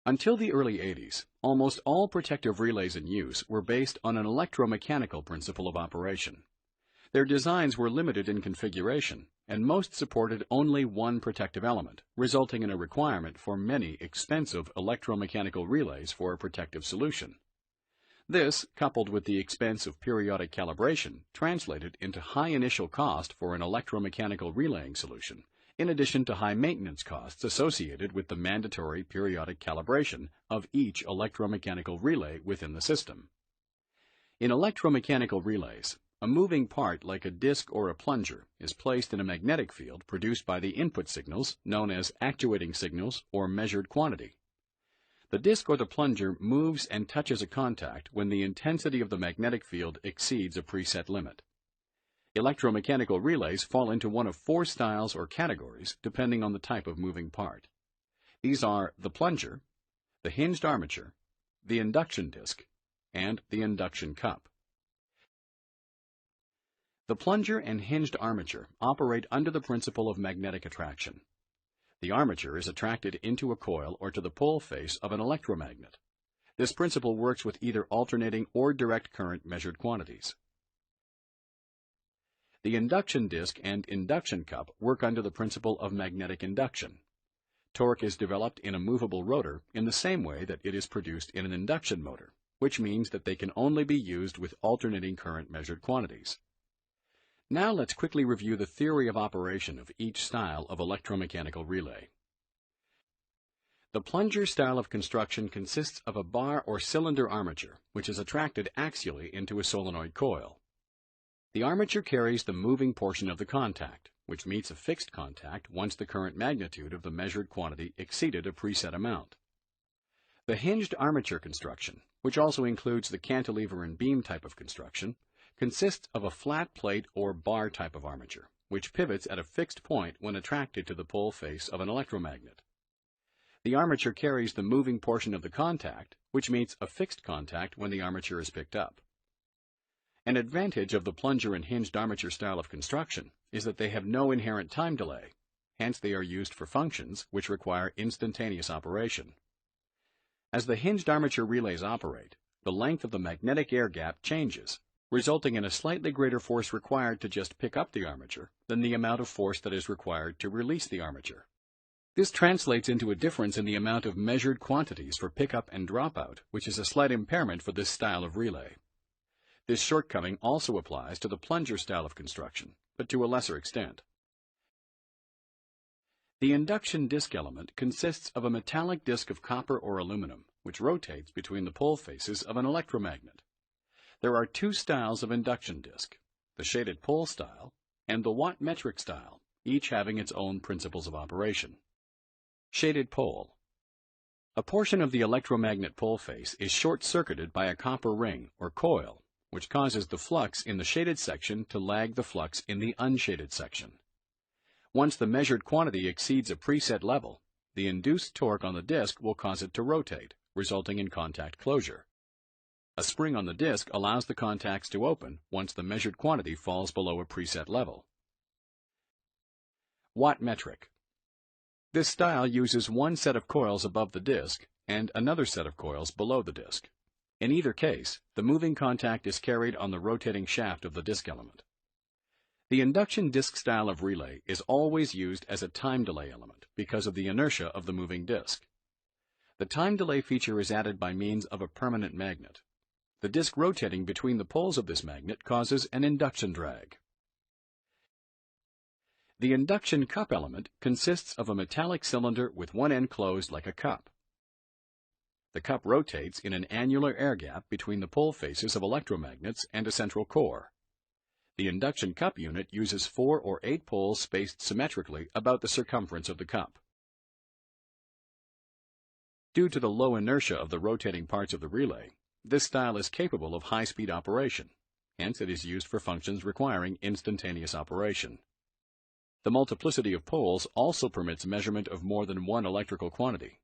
Until the early 80s, almost all protective relays in use were based on an electromechanical principle of operation. Their designs were limited in configuration, and most supported only one protective element, resulting in a requirement for many expensive electromechanical relays for a protective solution. This, coupled with the expense of periodic calibration, translated into high initial cost for an electromechanical relaying solution, in addition to high maintenance costs associated with the mandatory periodic calibration of each electromechanical relay within the system. In electromechanical relays, a moving part like a disc or a plunger is placed in a magnetic field produced by the input signals known as actuating signals or measured quantity. The disc or the plunger moves and touches a contact when the intensity of the magnetic field exceeds a preset limit. Electromechanical relays fall into one of four styles or categories depending on the type of moving part. These are the plunger, the hinged armature, the induction disc, and the induction cup. The plunger and hinged armature operate under the principle of magnetic attraction. The armature is attracted into a coil or to the pole face of an electromagnet. This principle works with either alternating or direct current measured quantities. The induction disc and induction cup work under the principle of magnetic induction. Torque is developed in a movable rotor in the same way that it is produced in an induction motor, which means that they can only be used with alternating current measured quantities. Now let's quickly review the theory of operation of each style of electromechanical relay. The plunger style of construction consists of a bar or cylinder armature, which is attracted axially into a solenoid coil. The armature carries the moving portion of the contact, which meets a fixed contact once the current magnitude of the measured quantity exceeded a preset amount. The hinged armature construction, which also includes the cantilever and beam type of construction, consists of a flat plate or bar type of armature, which pivots at a fixed point when attracted to the pole face of an electromagnet. The armature carries the moving portion of the contact, which meets a fixed contact when the armature is picked up. An advantage of the plunger and hinged armature style of construction is that they have no inherent time delay, hence they are used for functions which require instantaneous operation. As the hinged armature relays operate, the length of the magnetic air gap changes, resulting in a slightly greater force required to just pick up the armature than the amount of force that is required to release the armature. This translates into a difference in the amount of measured quantities for pickup and dropout, which is a slight impairment for this style of relay. This shortcoming also applies to the plunger style of construction, but to a lesser extent. The induction disc element consists of a metallic disc of copper or aluminum, which rotates between the pole faces of an electromagnet. There are two styles of induction disc, the shaded pole style and the watt-metric style, each having its own principles of operation. Shaded pole. A portion of the electromagnet pole face is short-circuited by a copper ring or coil, which causes the flux in the shaded section to lag the flux in the unshaded section. Once the measured quantity exceeds a preset level, the induced torque on the disc will cause it to rotate, resulting in contact closure. A spring on the disc allows the contacts to open once the measured quantity falls below a preset level. Watt-metric. This style uses one set of coils above the disc and another set of coils below the disc. In either case, the moving contact is carried on the rotating shaft of the disc element. The induction disc style of relay is always used as a time delay element because of the inertia of the moving disc. The time delay feature is added by means of a permanent magnet. The disc rotating between the poles of this magnet causes an induction drag. The induction cup element consists of a metallic cylinder with one end closed like a cup. The cup rotates in an annular air gap between the pole faces of electromagnets and a central core. The induction cup unit uses 4 or 8 poles spaced symmetrically about the circumference of the cup. Due to the low inertia of the rotating parts of the relay, this style is capable of high-speed operation, hence it is used for functions requiring instantaneous operation. The multiplicity of poles also permits measurement of more than one electrical quantity,